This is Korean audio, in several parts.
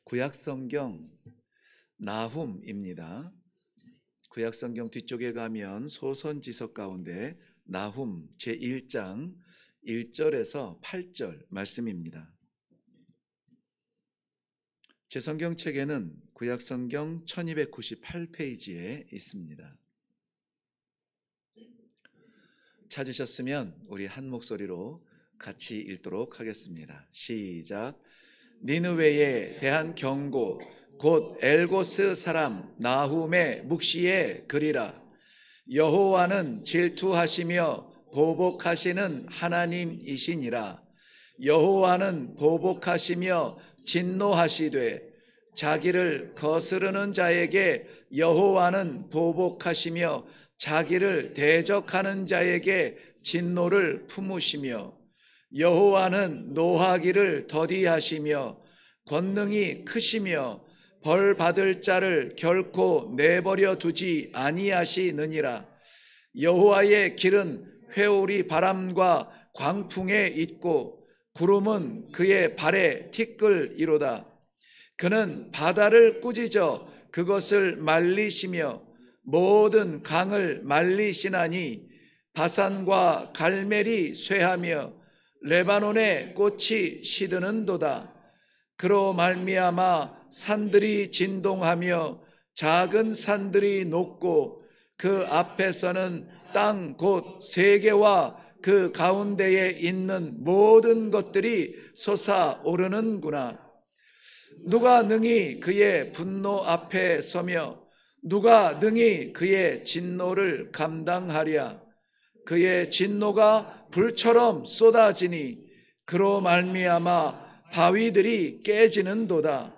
구약성경 나훔입니다. 구약성경 뒤쪽에 가면 소선지서 가운데 나훔 제1장 1절에서 8절 말씀입니다. 제 성경책에는 구약성경 1298페이지에 있습니다. 찾으셨으면 우리 한 목소리로 같이 읽도록 하겠습니다. 시작. 니느웨에 대한 경고 곧 엘고스 사람 나훔의 묵시에 그리라. 여호와는 질투하시며 보복하시는 하나님이시니라. 여호와는 보복하시며 진노하시되 자기를 거스르는 자에게 여호와는 보복하시며 자기를 대적하는 자에게 진노를 품으시며 여호와는 노하기를 더디하시며 권능이 크시며 벌 받을 자를 결코 내버려 두지 아니하시느니라. 여호와의 길은 회오리 바람과 광풍에 있고 구름은 그의 발에 티끌이로다. 그는 바다를 꾸짖어 그것을 말리시며 모든 강을 말리시나니 바산과 갈멜이 쇠하며 레바논의 꽃이 시드는도다. 그로 말미암아 산들이 진동하며 작은 산들이 녹고 그 앞에서는 땅 곧 세계와 그 가운데에 있는 모든 것들이 솟아오르는구나. 누가 능히 그의 분노 앞에 서며 누가 능히 그의 진노를 감당하랴. 그의 진노가 불처럼 쏟아지니 그로 말미암아 바위들이 깨지는도다.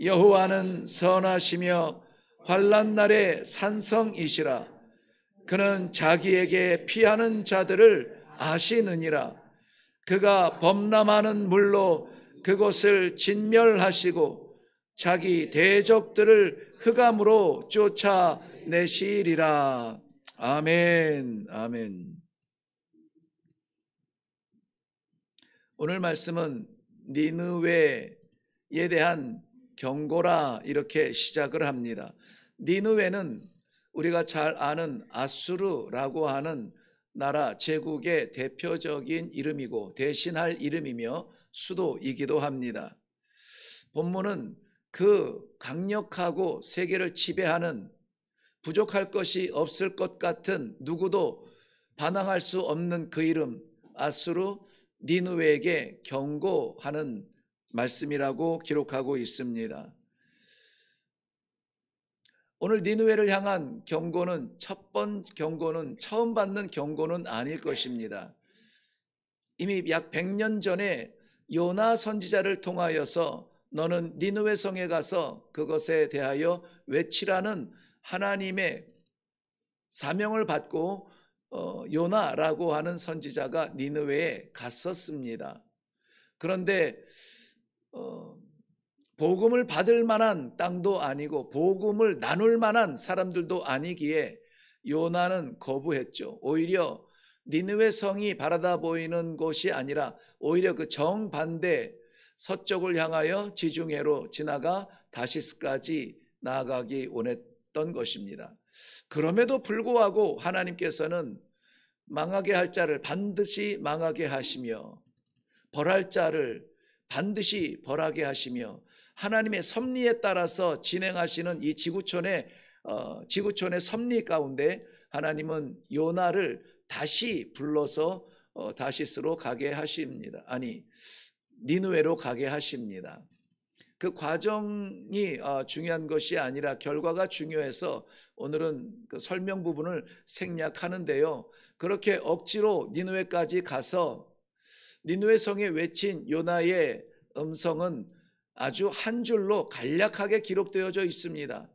여호와는 선하시며 환난 날의 산성이시라. 그는 자기에게 피하는 자들을 아시느니라. 그가 범람하는 물로 그곳을 진멸하시고 자기 대적들을 흑암으로 쫓아내시리라. 아멘. 아멘. 오늘 말씀은 니느웨에 대한 경고라 이렇게 시작을 합니다. 니느웨는 우리가 잘 아는 아수르라고 하는 나라 제국의 대표적인 이름이고 대신할 이름이며 수도이기도 합니다. 본문은 그 강력하고 세계를 지배하는 부족할 것이 없을 것 같은 누구도 반항할 수 없는 그 이름 아수르 니느웨에게 경고하는 말씀이라고 기록하고 있습니다. 오늘 니느웨를 향한 경고는 처음 받는 경고는 아닐 것입니다. 이미 약 100년 전에 요나 선지자를 통하여서 너는 니느웨 성에 가서 그것에 대하여 외치라는 하나님의 사명을 받고 요나라고 하는 선지자가 니느웨에 갔었습니다. 그런데 복음을 받을 만한 땅도 아니고 복음을 나눌 만한 사람들도 아니기에 요나는 거부했죠. 오히려 니느웨 성이 바라다 보이는 곳이 아니라 오히려 그 정반대 서쪽을 향하여 지중해로 지나가 다시스까지 나아가기 원했던 것입니다. 그럼에도 불구하고 하나님께서는 망하게 할 자를 반드시 망하게 하시며 벌할 자를 반드시 벌하게 하시며 하나님의 섭리에 따라서 진행하시는 이 지구촌의 섭리 가운데 하나님은 요나를 다시 불러서 다시스로 가게 하십니다. 아니 니느웨로 가게 하십니다. 그 과정이 중요한 것이 아니라 결과가 중요해서 오늘은 그 설명 부분을 생략하는데요. 그렇게 억지로 니느웨까지 가서 니느웨 성에 외친 요나의 음성은 아주 한 줄로 간략하게 기록되어져 있습니다.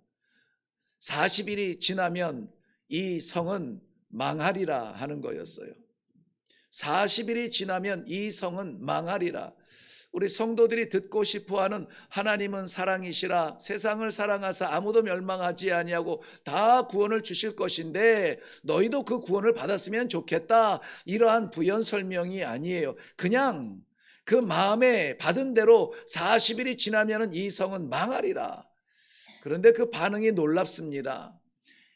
40일이 지나면 이 성은 망하리라 하는 거였어요. 40일이 지나면 이 성은 망하리라. 우리 성도들이 듣고 싶어하는 하나님은 사랑이시라 세상을 사랑하사 아무도 멸망하지 아니하고 다 구원을 주실 것인데 너희도 그 구원을 받았으면 좋겠다, 이러한 부연 설명이 아니에요. 그냥 그 마음에 받은 대로 40일이 지나면 이 성은 망하리라. 그런데 그 반응이 놀랍습니다.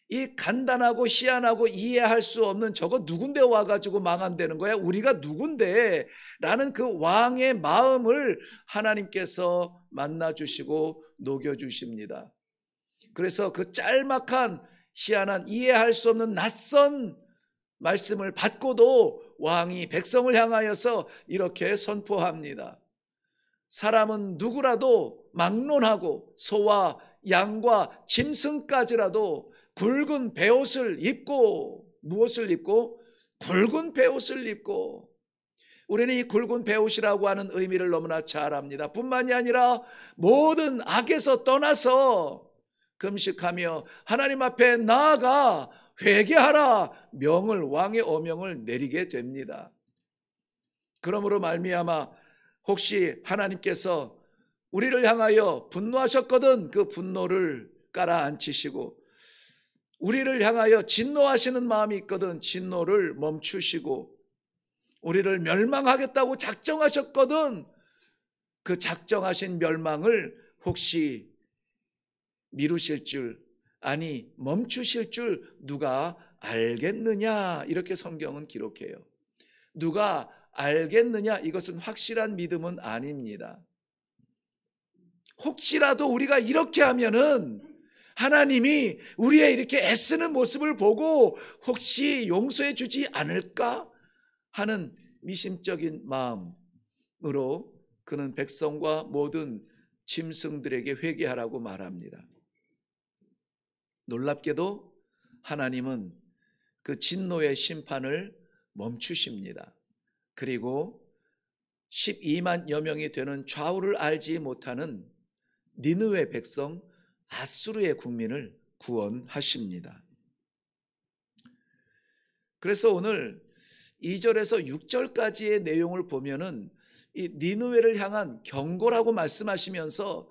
이 간단하고 희한하고 이해할 수 없는 저거 누군데 와가지고 망한다는 거야? 우리가 누군데? 라는 그 왕의 마음을 하나님께서 만나주시고 녹여주십니다. 그래서 그 짤막한 희한한 이해할 수 없는 낯선 말씀을 받고도 왕이 백성을 향하여서 이렇게 선포합니다. 사람은 누구라도 막론하고 소와 양과 짐승까지라도 굵은 베옷을 입고, 무엇을 입고? 굵은 베옷을 입고. 우리는 이 굵은 베옷이라고 하는 의미를 너무나 잘 압니다. 뿐만이 아니라 모든 악에서 떠나서 금식하며 하나님 앞에 나아가 회개하라 명을, 왕의 어명을 내리게 됩니다. 그러므로 말미암아 혹시 하나님께서 우리를 향하여 분노하셨거든 그 분노를 깔아앉히시고, 우리를 향하여 진노하시는 마음이 있거든 진노를 멈추시고, 우리를 멸망하겠다고 작정하셨거든 그 작정하신 멸망을 혹시 미루실 줄, 아니 멈추실 줄 누가 알겠느냐, 이렇게 성경은 기록해요. 누가 알겠느냐, 이것은 확실한 믿음은 아닙니다. 혹시라도 우리가 이렇게 하면은 하나님이 우리의 이렇게 애쓰는 모습을 보고 혹시 용서해 주지 않을까 하는 미심적인 마음으로 그는 백성과 모든 짐승들에게 회개하라고 말합니다. 놀랍게도 하나님은 그 진노의 심판을 멈추십니다. 그리고 12만여 명이 되는 좌우를 알지 못하는 니느웨 백성 아수르의 국민을 구원하십니다. 그래서 오늘 2절에서 6절까지의 내용을 보면은 이 니느웨를 향한 경고라고 말씀하시면서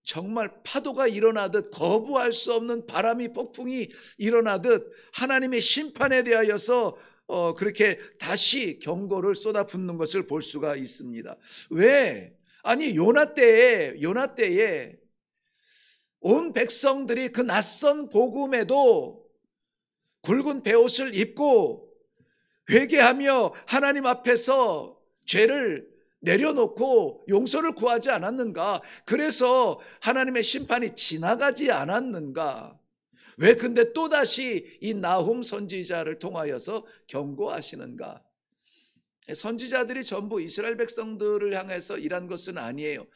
정말 파도가 일어나듯, 거부할 수 없는 바람이 폭풍이 일어나듯 하나님의 심판에 대하여서 그렇게 다시 경고를 쏟아붓는 것을 볼 수가 있습니다. 왜? 아니 요나 때에 온 백성들이 그 낯선 복음에도 굵은 베옷을 입고 회개하며 하나님 앞에서 죄를 내려놓고 용서를 구하지 않았는가? 그래서 하나님의 심판이 지나가지 않았는가? 왜 근데 또다시 이 나훔 선지자를 통하여서 경고하시는가? 선지자들이 전부 이스라엘 백성들을 향해서 일한 것은 아니에요.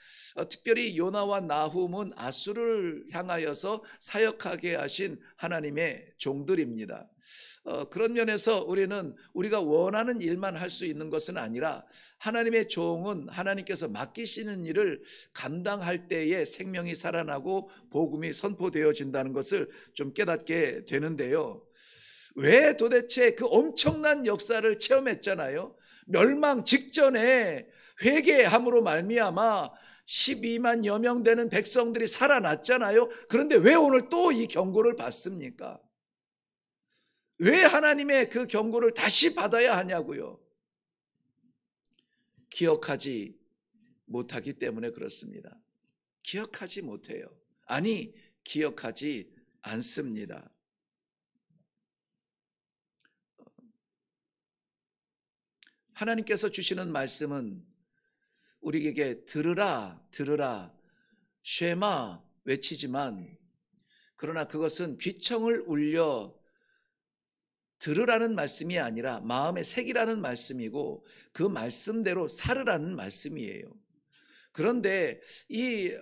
특별히 요나와 나훔은 아수르를 향하여서 사역하게 하신 하나님의 종들입니다. 그런 면에서 우리가 원하는 일만 할 수 있는 것은 아니라 하나님의 종은 하나님께서 맡기시는 일을 감당할 때에 생명이 살아나고 복음이 선포되어진다는 것을 좀 깨닫게 되는데요. 왜 도대체 그 엄청난 역사를 체험했잖아요. 멸망 직전에 회개함으로 말미암아 12만여 명 되는 백성들이 살아났잖아요. 그런데 왜 오늘 또 이 경고를 받습니까? 왜 하나님의 그 경고를 다시 받아야 하냐고요? 기억하지 못하기 때문에 그렇습니다. 기억하지 못해요. 아니, 기억하지 않습니다. 하나님께서 주시는 말씀은 우리에게 들으라, 들으라, 쉐마 외치지만, 그러나 그것은 귀청을 울려 들으라는 말씀이 아니라 마음에 새기라는 말씀이고 그 말씀대로 살으라는 말씀이에요. 그런데 이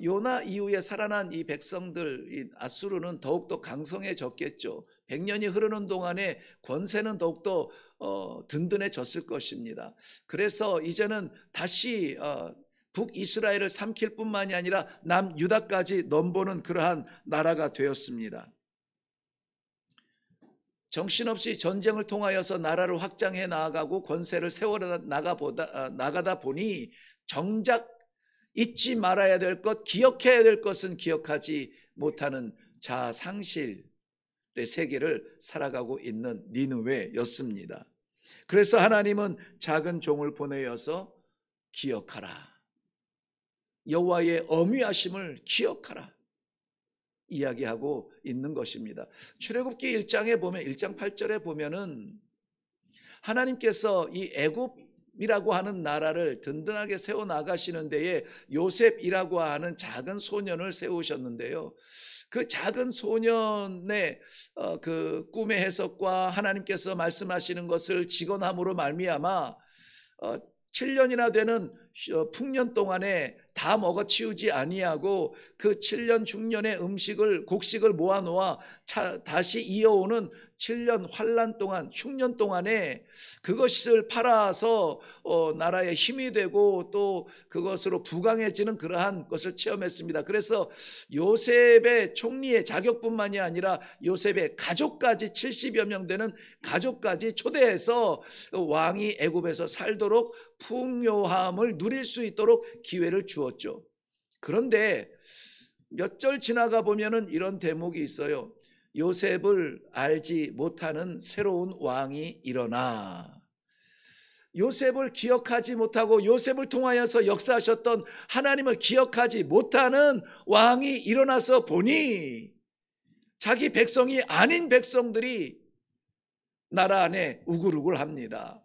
요나 이후에 살아난 이 백성들, 이 아수르는 더욱더 강성해졌겠죠. 100년이 흐르는 동안에 권세는 더욱더 든든해졌을 것입니다. 그래서 이제는 다시 북이스라엘을 삼킬 뿐만이 아니라 남유다까지 넘보는 그러한 나라가 되었습니다. 정신없이 전쟁을 통하여서 나라를 확장해 나아가고 권세를 세워 나가다 보니 정작 잊지 말아야 될 것, 기억해야 될 것은 기억하지 못하는 자아상실의 세계를 살아가고 있는 니느웨였습니다. 그래서 하나님은 작은 종을 보내어서 기억하라. 여호와의 어미하심을 기억하라. 이야기하고 있는 것입니다. 출애굽기 1장에 보면 1장 8절에 보면은 하나님께서 이 애굽이라고 하는 나라를 든든하게 세워 나가시는 데에 요셉이라고 하는 작은 소년을 세우셨는데요. 그 작은 소년의 그 꿈의 해석과 하나님께서 말씀하시는 것을 직언함으로 말미암아 7년이나 되는 풍년 동안에 다 먹어치우지 아니하고 그 7년 중년의 곡식을 모아놓아 다시 이어오는 7년 환란 동안 흉년 동안에 그것을 팔아서 나라의 힘이 되고 또 그것으로 부강해지는 그러한 것을 체험했습니다. 그래서 요셉의 총리의 자격뿐만이 아니라 요셉의 가족까지 70여 명 되는 가족까지 초대해서 왕이 애굽에서 살도록 풍요함을 누릴 수 있도록 기회를 주었죠. 그런데 몇 절 지나가 보면은 이런 대목이 있어요. 요셉을 알지 못하는 새로운 왕이 일어나. 요셉을 기억하지 못하고 요셉을 통하여서 역사하셨던 하나님을 기억하지 못하는 왕이 일어나서 보니 자기 백성이 아닌 백성들이 나라 안에 우글우글합니다.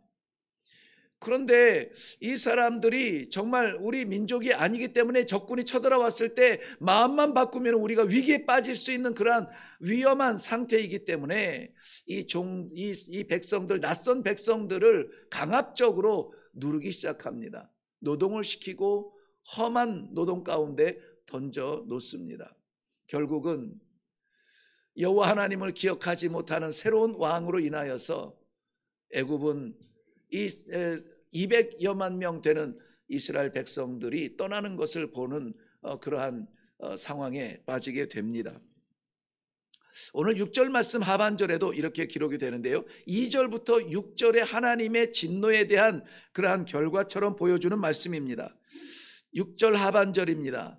그런데 이 사람들이 정말 우리 민족이 아니기 때문에 적군이 쳐들어왔을 때 마음만 바꾸면 우리가 위기에 빠질 수 있는 그러한 위험한 상태이기 때문에 이 백성들, 낯선 백성들을 강압적으로 누르기 시작합니다. 노동을 시키고 험한 노동 가운데 던져 놓습니다. 결국은 여호와 하나님을 기억하지 못하는 새로운 왕으로 인하여서 애굽은 이 200여만 명 되는 이스라엘 백성들이 떠나는 것을 보는 그러한 상황에 빠지게 됩니다. 오늘 6절 말씀 하반절에도 이렇게 기록이 되는데요. 2절부터 6절의 하나님의 진노에 대한 그러한 결과처럼 보여주는 말씀입니다. 6절 하반절입니다.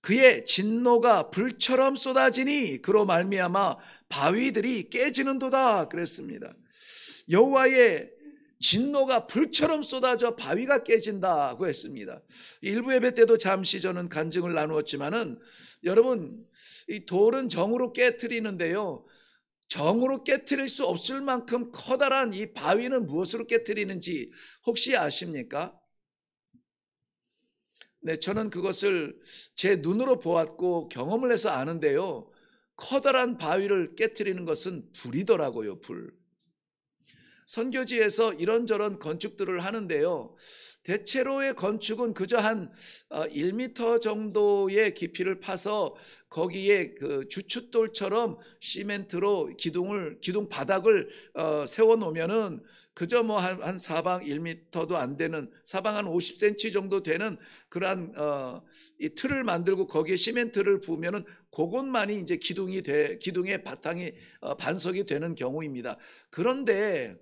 그의 진노가 불처럼 쏟아지니 그로 말미암아 바위들이 깨지는도다 그랬습니다. 여호와의 진노가 불처럼 쏟아져 바위가 깨진다고 했습니다. 일부 예배 때도 잠시 저는 간증을 나누었지만은 여러분, 이 돌은 정으로 깨트리는데요, 정으로 깨트릴 수 없을 만큼 커다란 이 바위는 무엇으로 깨트리는지 혹시 아십니까? 네, 저는 그것을 제 눈으로 보았고 경험을 해서 아는데요, 커다란 바위를 깨트리는 것은 불이더라고요. 불. 선교지에서 이런저런 건축들을 하는데요, 대체로의 건축은 그저 한 1m 정도의 깊이를 파서 거기에 그 주춧돌처럼 시멘트로 기둥 바닥을 세워 놓으면은 그저 뭐 한 사방 1m도 안 되는, 사방 한 50cm 정도 되는 그러한 이 틀을 만들고 거기에 시멘트를 부으면은 그것만이 이제 기둥의 바탕이 반석이 되는 경우입니다. 그런데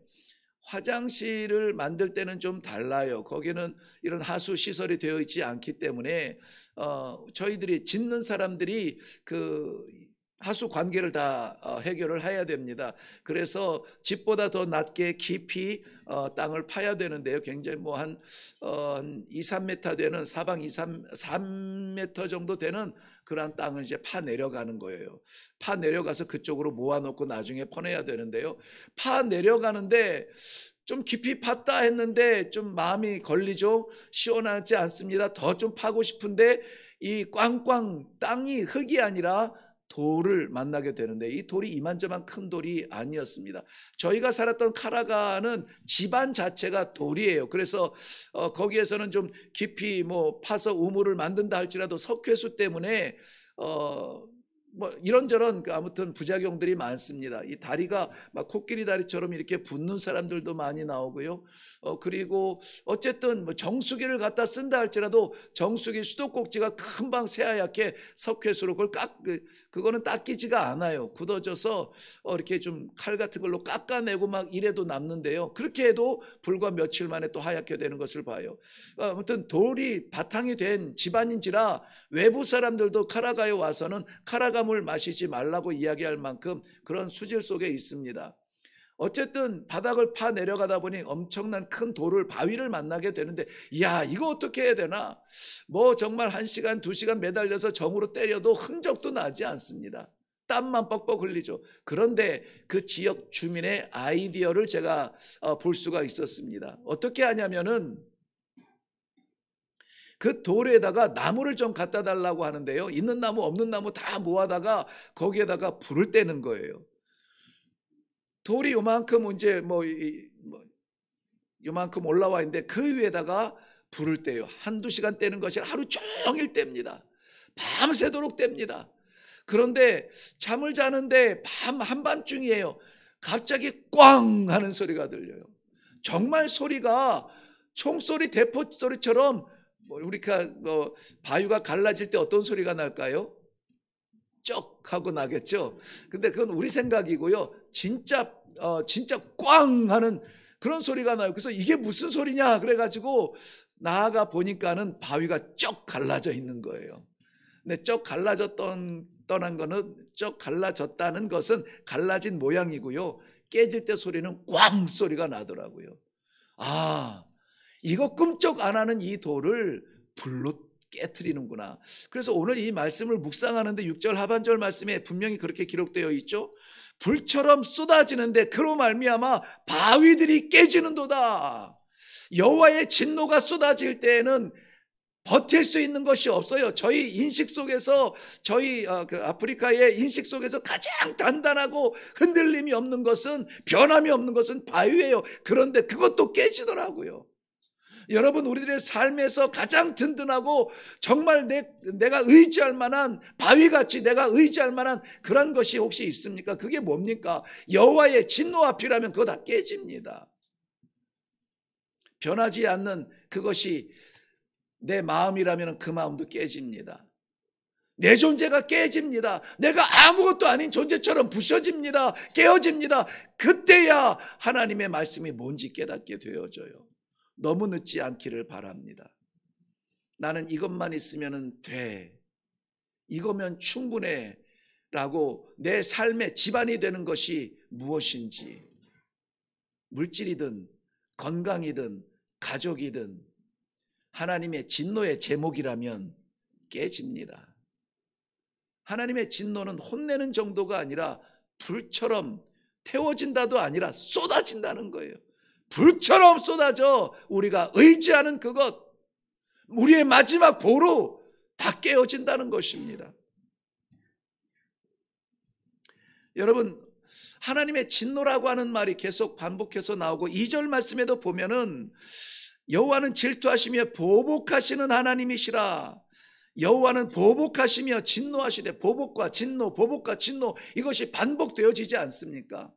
화장실을 만들 때는 좀 달라요. 거기는 이런 하수 시설이 되어 있지 않기 때문에 저희들이 짓는 사람들이 그 하수 관계를 다 해결을 해야 됩니다. 그래서 집보다 더 낮게 깊이 땅을 파야 되는데요, 굉장히 뭐 한 2, 3m 되는, 사방 3m 정도 되는 그러한 땅을 이제 파 내려가는 거예요. 파 내려가서 그쪽으로 모아놓고 나중에 퍼내야 되는데요, 파 내려가는데 좀 깊이 팠다 했는데 좀 마음이 걸리죠. 시원하지 않습니다. 더 좀 파고 싶은데 이 꽝꽝 땅이 흙이 아니라 돌을 만나게 되는데, 이 돌이 이만저만 큰 돌이 아니었습니다. 저희가 살았던 카라가는 집안 자체가 돌이에요. 그래서 거기에서는 좀 깊이 뭐 파서 우물을 만든다 할지라도 석회수 때문에 뭐 이런저런 아무튼 부작용들이 많습니다. 이 다리가 막 코끼리 다리처럼 이렇게 붓는 사람들도 많이 나오고요. 그리고 어쨌든 뭐 정수기를 갖다 쓴다 할지라도 정수기 수도꼭지가 금방 새하얗게 석회수로 그거는 닦이지가 않아요. 굳어져서 이렇게 좀 칼 같은 걸로 깎아내고 막 이래도 남는데요, 그렇게 해도 불과 며칠 만에 또 하얗게 되는 것을 봐요. 아무튼 돌이 바탕이 된 집안인지라 외부 사람들도 카라가에 와서는 카라가 물 마시지 말라고 이야기할 만큼 그런 수질 속에 있습니다. 어쨌든 바닥을 파 내려가다 보니 엄청난 큰 돌을, 바위를 만나게 되는데, 이야, 이거 어떻게 해야 되나? 뭐 정말 1시간, 2시간 매달려서 정으로 때려도 흔적도 나지 않습니다. 땀만 뻑뻑 흘리죠. 그런데 그 지역 주민의 아이디어를 제가 볼 수가 있었습니다. 어떻게 하냐면은 그 돌에다가 나무를 좀 갖다 달라고 하는데요. 있는 나무 없는 나무 다 모아다가 거기에다가 불을 떼는 거예요. 돌이 요만큼 이제 요만큼 올라와 있는데 그 위에다가 불을 떼요. 한두 시간 떼는 것이 하루 종일 뗍니다. 밤새도록 뗍니다. 그런데 잠을 자는데 한밤중이에요. 갑자기 꽝 하는 소리가 들려요. 정말 소리가 총소리, 대포 소리처럼, 우리가 바위가 갈라질 때 어떤 소리가 날까요? 쩍 하고 나겠죠. 근데 그건 우리 생각이고요. 진짜 꽝 하는 그런 소리가 나요. 그래서 이게 무슨 소리냐 그래가지고 나아가 보니까는 바위가 쩍 갈라져 있는 거예요. 근데 쩍 갈라졌다는 것은 갈라진 모양이고요. 깨질 때 소리는 꽝 소리가 나더라고요. 아, 이거 꿈쩍 안 하는 이 돌을 불로 깨트리는구나. 그래서 오늘 이 말씀을 묵상하는데 6절 하반절 말씀에 분명히 그렇게 기록되어 있죠. 불처럼 쏟아지는데 그로 말미암아 바위들이 깨지는도다. 여호와의 진노가 쏟아질 때에는 버틸 수 있는 것이 없어요. 저희 인식 속에서, 저희 아프리카의 인식 속에서 가장 단단하고 흔들림이 없는 것은, 변함이 없는 것은 바위예요. 그런데 그것도 깨지더라고요. 여러분, 우리들의 삶에서 가장 든든하고 정말 내가 의지할 만한, 바위같이 내가 의지할 만한 그런 것이 혹시 있습니까? 그게 뭡니까? 여호와의 진노 앞이라면 그거 다 깨집니다. 변하지 않는 그것이 내 마음이라면 그 마음도 깨집니다. 내 존재가 깨집니다. 내가 아무것도 아닌 존재처럼 부셔집니다. 깨어집니다. 그때야 하나님의 말씀이 뭔지 깨닫게 되어져요. 너무 늦지 않기를 바랍니다. 나는 이것만 있으면 돼, 이거면 충분해 라고 내 삶의 기반이 되는 것이 무엇인지, 물질이든 건강이든 가족이든 하나님의 진노의 제목이라면 깨집니다. 하나님의 진노는 혼내는 정도가 아니라 불처럼 태워진다도 아니라 쏟아진다는 거예요. 불처럼 쏟아져 우리가 의지하는 그것, 우리의 마지막 보루 다 깨어진다는 것입니다. 여러분, 하나님의 진노라고 하는 말이 계속 반복해서 나오고 2절 말씀에도 보면은 여호와는 질투하시며 보복하시는 하나님이시라. 여호와는 보복하시며 진노하시되, 보복과 진노, 보복과 진노, 이것이 반복되어지지 않습니까?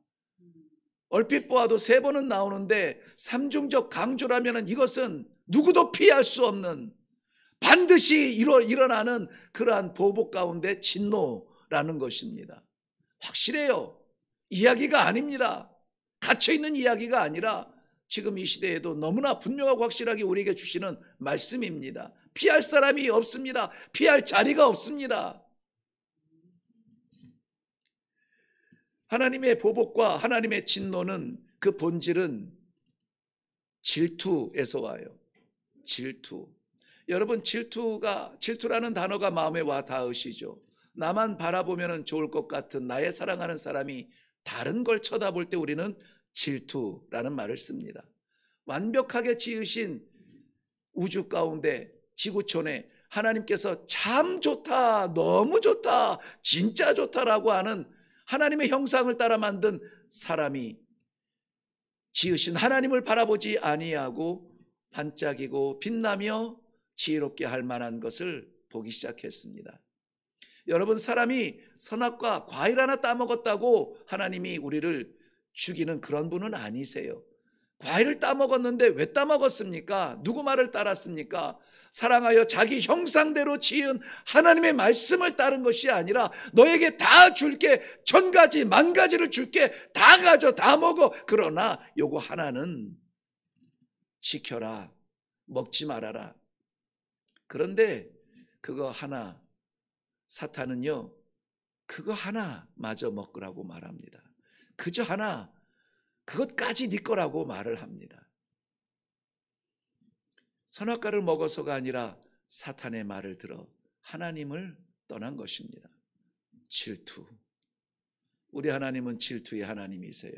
얼핏 보아도 3번은 나오는데 삼중적 강조라면 이것은 누구도 피할 수 없는, 반드시 일어나는 그러한 보복 가운데 진노라는 것입니다. 확실해요. 이야기가 아닙니다. 갇혀있는 이야기가 아니라 지금 이 시대에도 너무나 분명하고 확실하게 우리에게 주시는 말씀입니다. 피할 사람이 없습니다. 피할 자리가 없습니다. 하나님의 보복과 하나님의 진노는 그 본질은 질투에서 와요. 질투. 여러분, 질투라는 단어가 마음에 와 닿으시죠? 나만 바라보면 좋을 것 같은 나의 사랑하는 사람이 다른 걸 쳐다볼 때 우리는 질투라는 말을 씁니다. 완벽하게 지으신 우주 가운데, 지구촌에 하나님께서 참 좋다, 너무 좋다, 진짜 좋다라고 하는 하나님의 형상을 따라 만든 사람이 지으신 하나님을 바라보지 아니하고 반짝이고 빛나며 지혜롭게 할 만한 것을 보기 시작했습니다. 여러분, 사람이 선악과 과일 하나 따먹었다고 하나님이 우리를 죽이는 그런 분은 아니세요. 과일을 따먹었는데 왜 따먹었습니까? 누구 말을 따랐습니까? 사랑하여 자기 형상대로 지은 하나님의 말씀을 따른 것이 아니라, 너에게 다 줄게, 1000가지, 10,000가지를 줄게, 다 가져, 다 먹어, 그러나 요거 하나는 지켜라, 먹지 말아라. 그런데 그거 하나, 사탄은요, 그거 하나 마저 먹으라고 말합니다. 그저 하나, 그것까지 네 거라고 말을 합니다. 선악과를 먹어서가 아니라 사탄의 말을 들어 하나님을 떠난 것입니다. 질투. 우리 하나님은 질투의 하나님이세요.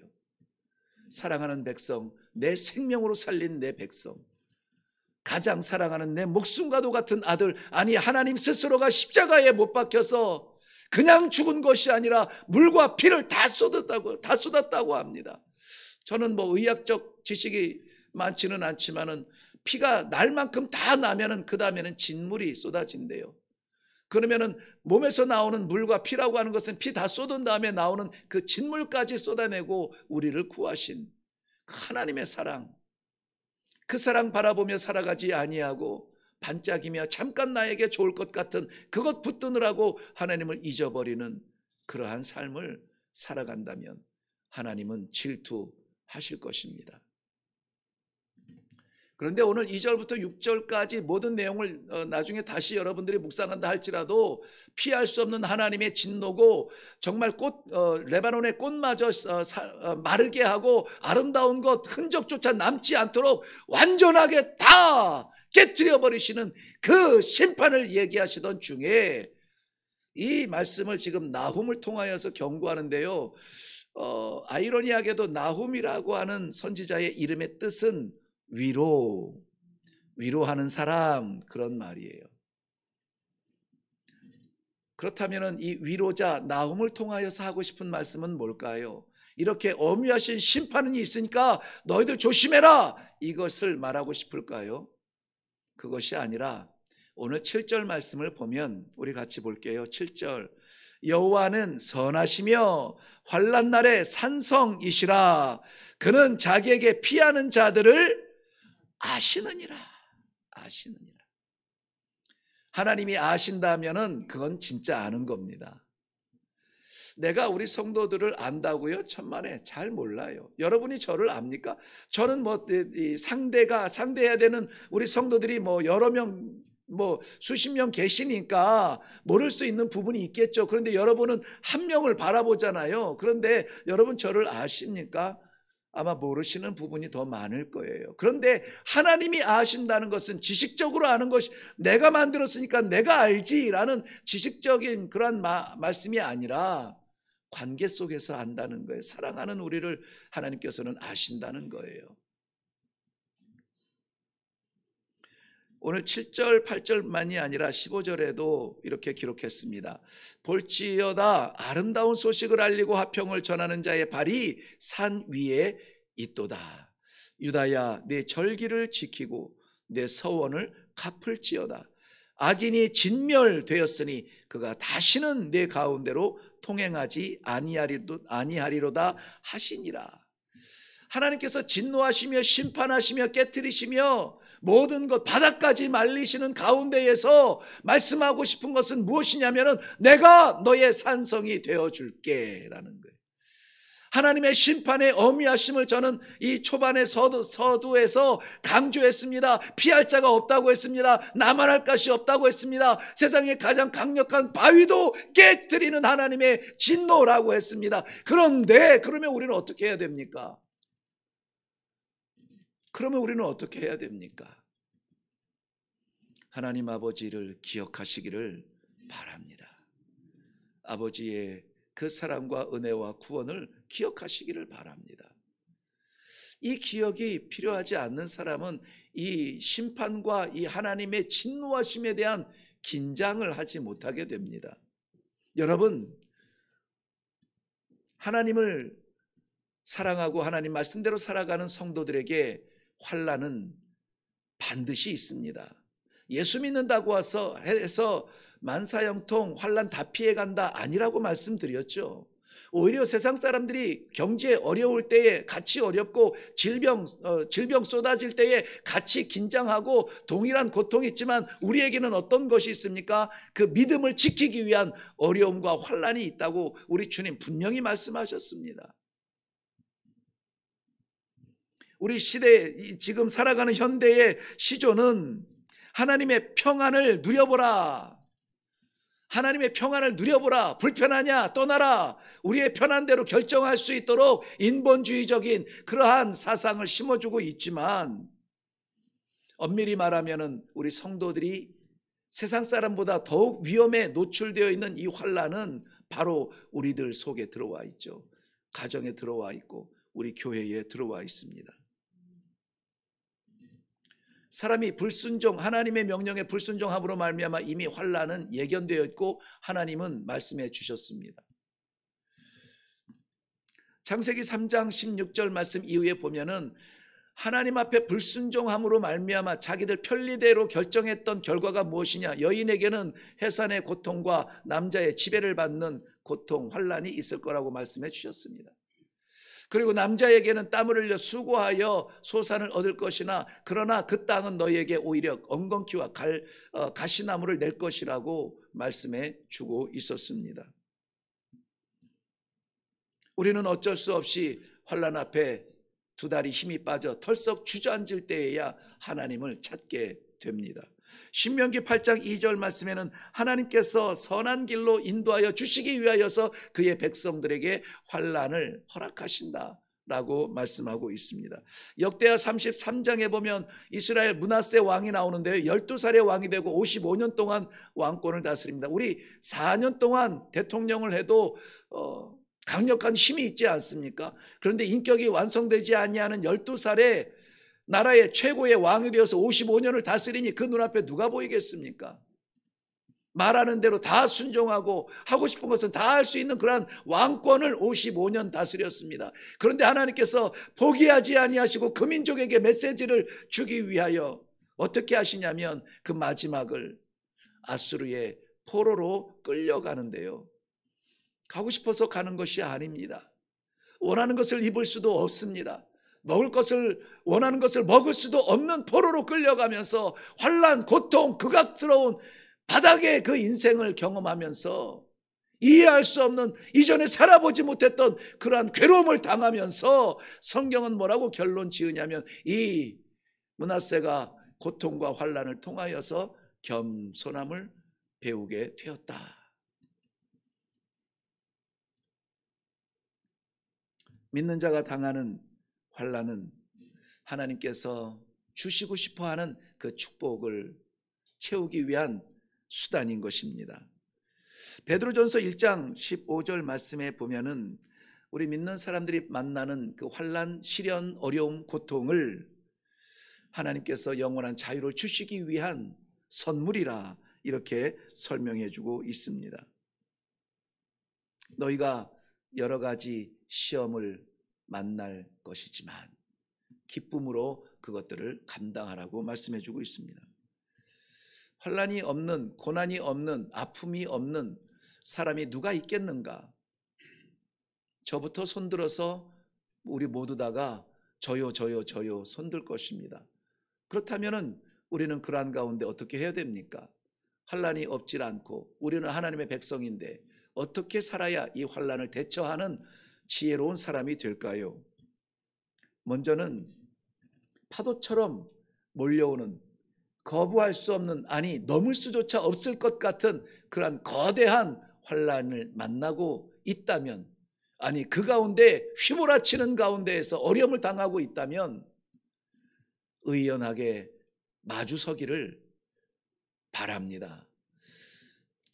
사랑하는 백성, 내 생명으로 살린 내 백성, 가장 사랑하는 내 목숨과도 같은 아들, 아니 하나님 스스로가 십자가에 못 박혀서 그냥 죽은 것이 아니라 물과 피를 다 쏟았다고 합니다. 저는 뭐 의학적 지식이 많지는 않지만은 피가 날 만큼 다 나면은 그 다음에는 진물이 쏟아진대요. 그러면은 몸에서 나오는 물과 피라고 하는 것은 피 다 쏟은 다음에 나오는 그 진물까지 쏟아내고 우리를 구하신 하나님의 사랑, 그 사랑 바라보며 살아가지 아니하고 반짝이며 잠깐 나에게 좋을 것 같은 그것 붙드느라고 하나님을 잊어버리는 그러한 삶을 살아간다면 하나님은 질투하실 것입니다. 그런데 오늘 2절부터 6절까지 모든 내용을 나중에 다시 여러분들이 묵상한다 할지라도 피할 수 없는 하나님의 진노고 정말 레바논의 꽃마저 마르게 하고 아름다운 것 흔적조차 남지 않도록 완전하게 다 깨트려 버리시는 그 심판을 얘기하시던 중에 이 말씀을 지금 나훔을 통하여서 경고하는데요. 아이러니하게도 나훔이라고 하는 선지자의 이름의 뜻은 위로하는 사람, 그런 말이에요. 그렇다면 이 위로자 나훔을 통하여서 하고 싶은 말씀은 뭘까요? 이렇게 엄위하신 심판이 있으니까 너희들 조심해라, 이것을 말하고 싶을까요? 그것이 아니라 오늘 7절 말씀을 보면 우리 같이 볼게요. 7절, 여호와는 선하시며 환난 날에 산성이시라. 그는 자기에게 피하는 자들을 아시느니라. 하나님이 아신다면은 그건 진짜 아는 겁니다. 내가 우리 성도들을 안다고요? 천만에 잘 몰라요. 여러분이 저를 압니까? 저는 상대해야 되는 우리 성도들이 여러 명, 수십 명 계시니까 모를 수 있는 부분이 있겠죠. 그런데 여러분은 한 명을 바라보잖아요. 그런데 여러분 저를 아십니까? 아마 모르시는 부분이 더 많을 거예요. 그런데 하나님이 아신다는 것은 지식적으로 아는 것이, 내가 만들었으니까 내가 알지라는 지식적인 그런 말씀이 아니라 관계 속에서 안다는 거예요. 사랑하는 우리를 하나님께서는 아신다는 거예요. 오늘 7절, 8절만이 아니라 15절에도 이렇게 기록했습니다. 볼지어다 아름다운 소식을 알리고 화평을 전하는 자의 발이 산 위에 있도다. 유다야, 내 절기를 지키고 내 서원을 갚을지어다. 악인이 진멸되었으니 그가 다시는 내 가운데로 통행하지 아니하리로다 하시니라. 하나님께서 진노하시며 심판하시며 깨트리시며 모든 것 바닥까지 말리시는 가운데에서 말씀하고 싶은 것은 무엇이냐면은 내가 너의 산성이 되어줄게 라는 거예요. 하나님의 심판의 엄위하심을 저는 이 초반의 서두에서 강조했습니다. 피할 자가 없다고 했습니다. 나만할 것이 없다고 했습니다. 세상의 가장 강력한 바위도 깨트리는 하나님의 진노라고 했습니다. 그런데 그러면 우리는 어떻게 해야 됩니까? 그러면 우리는 어떻게 해야 됩니까? 하나님 아버지를 기억하시기를 바랍니다. 아버지의 그 사랑과 은혜와 구원을 기억하시기를 바랍니다. 이 기억이 필요하지 않는 사람은 이 심판과 이 하나님의 진노하심에 대한 긴장을 하지 못하게 됩니다. 여러분, 하나님을 사랑하고 하나님 말씀대로 살아가는 성도들에게 환난은 반드시 있습니다. 예수 믿는다고 해서 만사형통 환난 다 피해간다 아니라고 말씀드렸죠. 오히려 세상 사람들이 경제 어려울 때에 같이 어렵고 질병 쏟아질 때에 같이 긴장하고 동일한 고통이 있지만 우리에게는 어떤 것이 있습니까? 그 믿음을 지키기 위한 어려움과 환난이 있다고 우리 주님 분명히 말씀하셨습니다. 우리 시대, 지금 살아가는 현대의 시조는 하나님의 평안을 누려보라, 하나님의 평안을 누려보라. 불편하냐? 떠나라. 우리의 편한대로 결정할 수 있도록 인본주의적인 그러한 사상을 심어주고 있지만, 엄밀히 말하면 우리 성도들이 세상 사람보다 더욱 위험에 노출되어 있는 이 환난은 바로 우리들 속에 들어와 있죠. 가정에 들어와 있고 우리 교회에 들어와 있습니다. 사람이 불순종, 하나님의 명령에 불순종함으로 말미암아 이미 환난은 예견되어 있고 하나님은 말씀해 주셨습니다. 창세기 3장 16절 말씀 이후에 보면은 하나님 앞에 불순종함으로 말미암아 자기들 편리대로 결정했던 결과가 무엇이냐? 여인에게는 해산의 고통과 남자의 지배를 받는 고통, 환난이 있을 거라고 말씀해 주셨습니다. 그리고 남자에게는 땀을 흘려 수고하여 소산을 얻을 것이나 그러나 그 땅은 너희에게 오히려 엉겅퀴와 가시나무를 낼 것이라고 말씀해 주고 있었습니다. 우리는 어쩔 수 없이 환난 앞에 두 다리 힘이 빠져 털썩 주저앉을 때에야 하나님을 찾게 됩니다. 신명기 8장 2절 말씀에는 하나님께서 선한 길로 인도하여 주시기 위하여서 그의 백성들에게 환난을 허락하신다라고 말씀하고 있습니다. 역대하 33장에 보면 이스라엘 므낫세 왕이 나오는데요, 12살의 왕이 되고 55년 동안 왕권을 다스립니다. 우리 4년 동안 대통령을 해도 강력한 힘이 있지 않습니까? 그런데 인격이 완성되지 아니하는 12살에 나라의 최고의 왕이 되어서 55년을 다스리니 그 눈앞에 누가 보이겠습니까? 말하는 대로 다 순종하고 하고 싶은 것은 다 할 수 있는 그러한 왕권을 55년 다스렸습니다. 그런데 하나님께서 포기하지 아니하시고 그 민족에게 메시지를 주기 위하여 어떻게 하시냐면 그 마지막을 아수르의 포로로 끌려가는데요, 가고 싶어서 가는 것이 아닙니다. 원하는 것을 입을 수도 없습니다. 먹을 것을 원하는 것을 먹을 수도 없는 포로로 끌려가면서 환난, 고통, 극악스러운 바닥의 그 인생을 경험하면서 이해할 수 없는, 이전에 살아보지 못했던 그러한 괴로움을 당하면서 성경은 뭐라고 결론 지으냐면 이 므낫세가 고통과 환난을 통하여서 겸손함을 배우게 되었다. 믿는 자가 당하는 환난은 하나님께서 주시고 싶어하는 그 축복을 채우기 위한 수단인 것입니다. 베드로전서 1장 15절 말씀에 보면은 우리 믿는 사람들이 만나는 그 환난, 시련, 어려움, 고통을 하나님께서 영원한 자유를 주시기 위한 선물이라 이렇게 설명해 주고 있습니다. 너희가 여러 가지 시험을 만날 것이지만 기쁨으로 그것들을 감당하라고 말씀해 주고 있습니다. 환난이 없는, 고난이 없는, 아픔이 없는 사람이 누가 있겠는가? 저부터 손들어서 우리 모두 다가 저요 손들 것입니다. 그렇다면 우리는 그러한 가운데 어떻게 해야 됩니까? 환난이 없질 않고 우리는 하나님의 백성인데 어떻게 살아야 이 환난을 대처하는 지혜로운 사람이 될까요? 먼저는 파도처럼 몰려오는, 거부할 수 없는, 아니 넘을 수조차 없을 것 같은 그러한 거대한 환난을 만나고 있다면, 아니 그 가운데 휘몰아치는 가운데에서 어려움을 당하고 있다면 의연하게 마주서기를 바랍니다.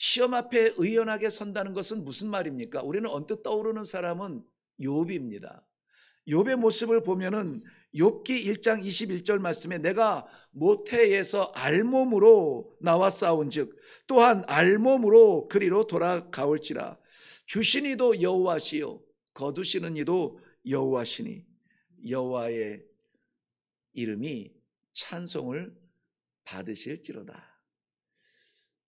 시험 앞에 의연하게 선다는 것은 무슨 말입니까? 우리는 언뜻 떠오르는 사람은 욥입니다. 욥의 모습을 보면은 욥기 1장 21절 말씀에 내가 모태에서 알몸으로 나와 싸운즉 또한 알몸으로 그리로 돌아가올지라. 주신 이도 여호와시요 거두시는 이도 여호와시니 여호와의 이름이 찬송을 받으실지로다.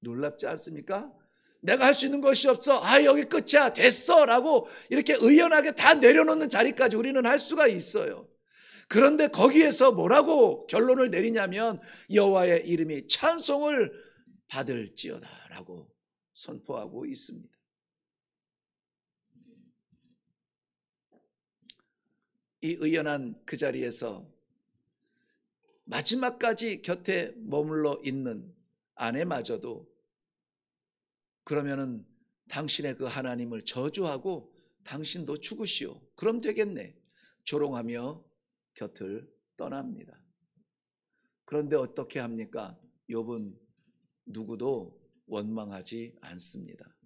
놀랍지 않습니까? 내가 할 수 있는 것이 없어, 여기 끝이야, 됐어 라고 이렇게 의연하게 다 내려놓는 자리까지 우리는 할 수가 있어요. 그런데 거기에서 뭐라고 결론을 내리냐면 여호와의 이름이 찬송을 받을지어다 라고 선포하고 있습니다. 이 의연한 그 자리에서 마지막까지 곁에 머물러 있는 아내마저도 그러면은 당신의 그 하나님을 저주하고 당신도 죽으시오. 그럼 되겠네. 조롱하며 곁을 떠납니다. 그런데 어떻게 합니까? 욥은 누구도 원망하지 않습니다.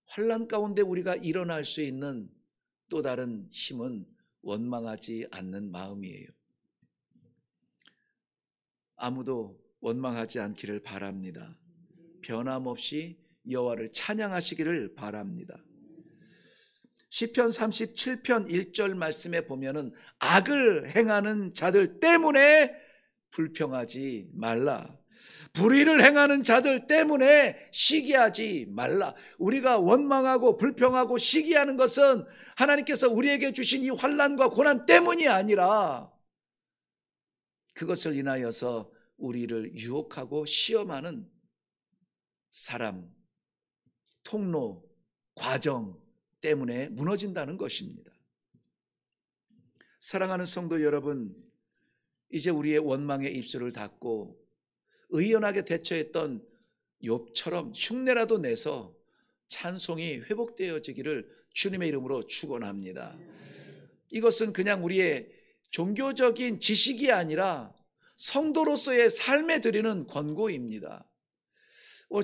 환난 가운데 우리가 일어날 수 있는 또 다른 힘은 원망하지 않는 마음이에요. 아무도 원망하지 않기를 바랍니다. 변함없이 여호와를 찬양하시기를 바랍니다. 시편 37편 1절 말씀에 보면은 악을 행하는 자들 때문에 불평하지 말라. 불의를 행하는 자들 때문에 시기하지 말라. 우리가 원망하고 불평하고 시기하는 것은 하나님께서 우리에게 주신 이 환난과 고난 때문이 아니라 그것을 인하여서 우리를 유혹하고 시험하는 사람, 통로, 과정 때문에 무너진다는 것입니다. 사랑하는 성도 여러분, 이제 우리의 원망의 입술을 닫고 의연하게 대처했던 욥처럼 흉내라도 내서 찬송이 회복되어지기를 주님의 이름으로 축원합니다. 이것은 그냥 우리의 종교적인 지식이 아니라 성도로서의 삶에 드리는 권고입니다.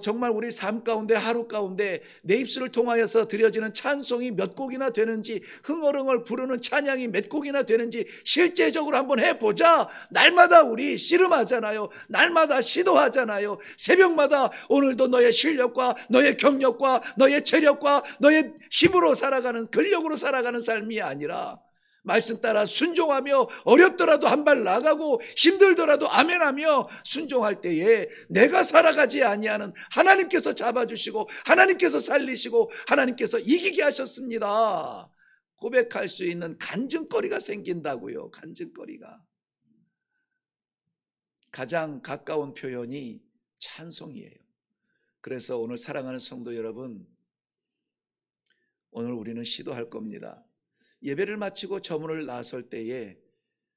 정말 우리 삶 가운데 하루 가운데 내 입술을 통하여서 드려지는 찬송이 몇 곡이나 되는지, 흥얼흥얼 부르는 찬양이 몇 곡이나 되는지 실제적으로 한번 해보자. 날마다 우리 씨름하잖아요. 날마다 시도하잖아요. 새벽마다 오늘도 너의 실력과 너의 경력과 너의 체력과 너의 힘으로 살아가는, 근력으로 살아가는 삶이 아니라 말씀 따라 순종하며 어렵더라도 한 발 나가고 힘들더라도 아멘하며 순종할 때에 내가 살아가지 아니하는 하나님께서 잡아주시고 하나님께서 살리시고 하나님께서 이기게 하셨습니다. 고백할 수 있는 간증거리가 생긴다고요. 간증거리가. 가장 가까운 표현이 찬송이에요. 그래서 오늘 사랑하는 성도 여러분, 오늘 우리는 시도할 겁니다. 예배를 마치고 저문을 나설 때에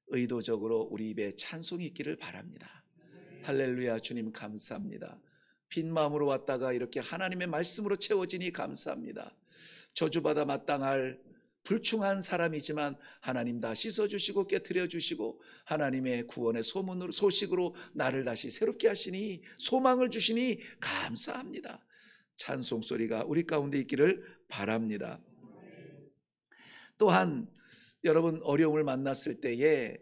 의도적으로 우리 입에 찬송이 있기를 바랍니다. 할렐루야, 주님 감사합니다. 빈 마음으로 왔다가 이렇게 하나님의 말씀으로 채워지니 감사합니다. 저주받아 마땅할 불충한 사람이지만 하나님 다 씻어주시고 깨트려주시고 하나님의 구원의 소식으로 나를 다시 새롭게 하시니 소망을 주시니 감사합니다. 찬송 소리가 우리 가운데 있기를 바랍니다. 또한 여러분 어려움을 만났을 때에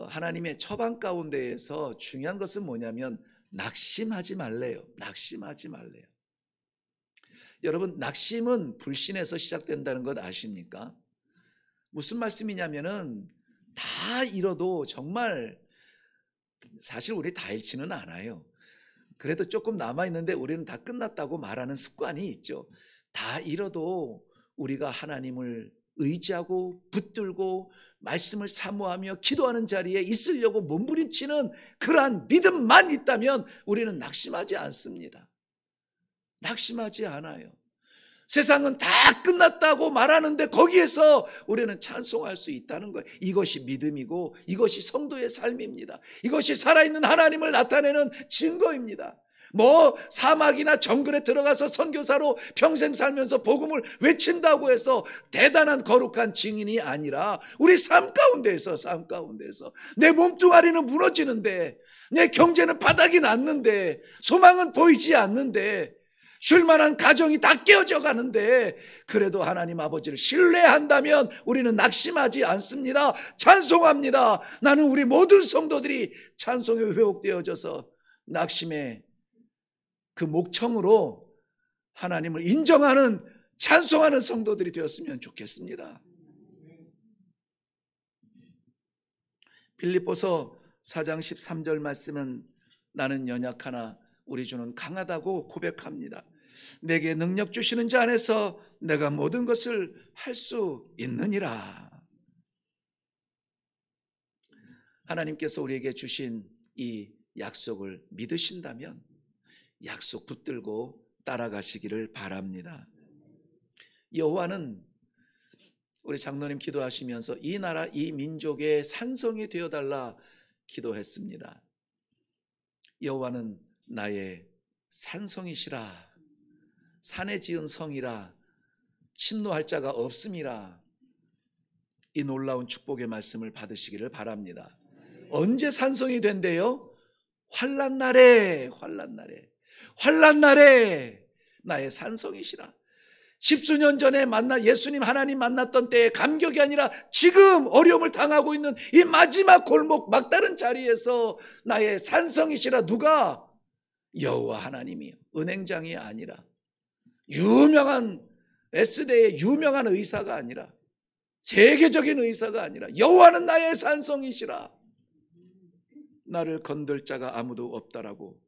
하나님의 처방 가운데에서 중요한 것은 뭐냐면 낙심하지 말래요. 낙심하지 말래요. 여러분 낙심은 불신에서 시작된다는 것 아십니까? 무슨 말씀이냐면은 다 잃어도 정말 사실 우리 다 잃지는 않아요. 그래도 조금 남아있는데 우리는 다 끝났다고 말하는 습관이 있죠. 다 잃어도 우리가 하나님을 의지하고 붙들고 말씀을 사모하며 기도하는 자리에 있으려고 몸부림치는 그러한 믿음만 있다면 우리는 낙심하지 않습니다. 낙심하지 않아요. 세상은 다 끝났다고 말하는데 거기에서 우리는 찬송할 수 있다는 거예요. 이것이 믿음이고 이것이 성도의 삶입니다. 이것이 살아있는 하나님을 나타내는 증거입니다. 사막이나 정글에 들어가서 선교사로 평생 살면서 복음을 외친다고 해서 대단한 거룩한 증인이 아니라 우리 삶 가운데에서 내 몸뚱아리는 무너지는데 내 경제는 바닥이 났는데 소망은 보이지 않는데 쉴만한 가정이 다 깨어져 가는데 그래도 하나님 아버지를 신뢰한다면 우리는 낙심하지 않습니다. 찬송합니다. 나는 우리 모든 성도들이 찬송에 회복되어져서 낙심의 그 목청으로 하나님을 인정하는 찬송하는 성도들이 되었으면 좋겠습니다. 빌립보서 4장 13절 말씀은 나는 연약하나 우리 주는 강하다고 고백합니다. 내게 능력 주시는 자 안에서 내가 모든 것을 할 수 있느니라. 하나님께서 우리에게 주신 이 약속을 믿으신다면 약속 붙들고 따라가시기를 바랍니다. 여호와는 우리 장로님 기도하시면서 이 나라 이 민족의 산성이 되어달라 기도했습니다. 여호와는 나의 산성이시라. 산에 지은 성이라 침노할 자가 없음이라. 이 놀라운 축복의 말씀을 받으시기를 바랍니다. 언제 산성이 된대요? 환난 날에, 환난 날에, 환난 날에 나의 산성이시라. 십수년 전에 예수님 하나님 만났던 때의 감격이 아니라 지금 어려움을 당하고 있는 이 마지막 골목 막다른 자리에서 나의 산성이시라. 누가? 여호와 하나님이요. 은행장이 아니라, 유명한 S대의 유명한 의사가 아니라, 세계적인 의사가 아니라 여호와는 나의 산성이시라. 나를 건들 자가 아무도 없다라고.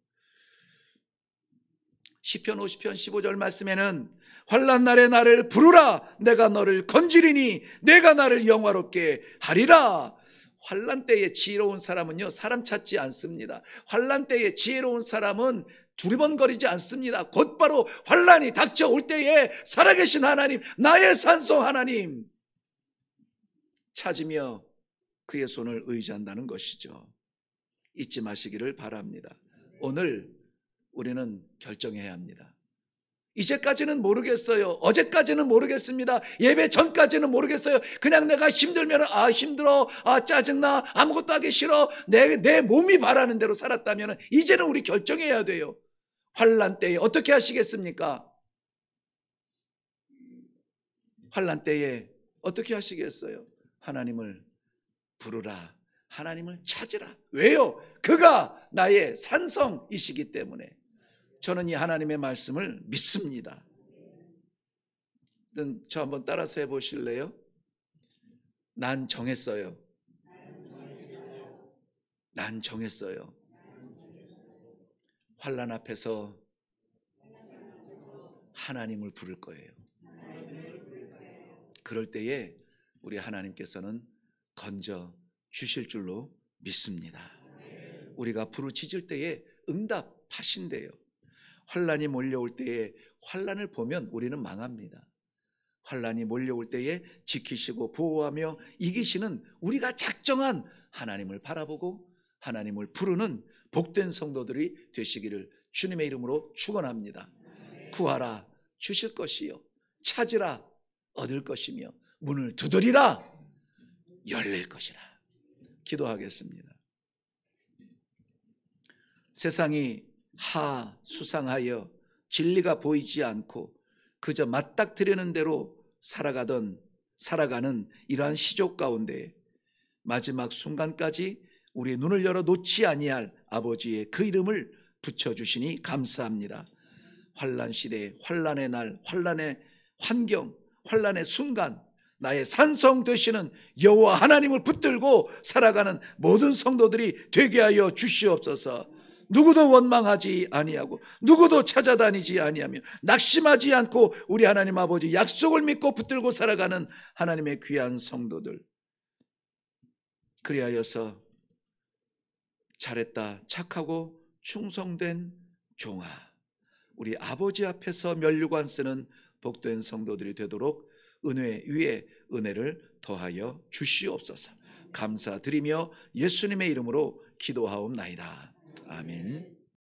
시편 50편 15절 말씀에는 환난 날에 나를 부르라. 내가 너를 건지리니 내가 나를 영화롭게 하리라. 환난 때에 지혜로운 사람은요, 사람 찾지 않습니다. 환난 때에 지혜로운 사람은 두리번거리지 않습니다. 곧바로 환난이 닥쳐올 때에 살아계신 하나님, 나의 산성 하나님 찾으며 그의 손을 의지한다는 것이죠. 잊지 마시기를 바랍니다. 오늘 우리는 결정해야 합니다. 이제까지는 모르겠어요. 어제까지는 모르겠습니다. 예배 전까지는 모르겠어요. 그냥 내가 힘들면 힘들어, 짜증나, 아무것도 하기 싫어, 내 몸이 바라는 대로 살았다면 이제는 우리 결정해야 돼요. 환난 때에 어떻게 하시겠습니까? 환난 때에 어떻게 하시겠어요? 하나님을 부르라. 하나님을 찾으라. 왜요? 그가 나의 산성이시기 때문에. 저는 이 하나님의 말씀을 믿습니다. 저 한번 따라서 해보실래요? 난 정했어요. 난 정했어요. 환난 앞에서 하나님을 부를 거예요. 그럴 때에 우리 하나님께서는 건져 주실 줄로 믿습니다. 우리가 부르짖을 때에 응답하신대요. 환난이 몰려올 때에 환난을 보면 우리는 망합니다. 환난이 몰려올 때에 지키시고 보호하며 이기시는 우리가 작정한 하나님을 바라보고 하나님을 부르는 복된 성도들이 되시기를 주님의 이름으로 축원합니다. 구하라 주실 것이요, 찾으라 얻을 것이며, 문을 두드리라 열릴 것이라. 기도하겠습니다. 세상이 수상하여 진리가 보이지 않고 그저 맞닥뜨리는 대로 살아가는 이러한 시족 가운데 마지막 순간까지 우리의 눈을 열어 놓지 아니할 아버지의 그 이름을 붙여주시니 감사합니다. 환난 시대, 환난의 날, 환난의 환경, 환난의 순간 나의 산성 되시는 여호와 하나님을 붙들고 살아가는 모든 성도들이 되게 하여 주시옵소서. 누구도 원망하지 아니하고 누구도 찾아다니지 아니하며 낙심하지 않고 우리 하나님 아버지 약속을 믿고 붙들고 살아가는 하나님의 귀한 성도들, 그리하여서 잘했다, 착하고 충성된 종아, 우리 아버지 앞에서 면류관 쓰는 복된 성도들이 되도록 은혜 위에 은혜를 더하여 주시옵소서. 감사드리며 예수님의 이름으로 기도하옵나이다. 아멘.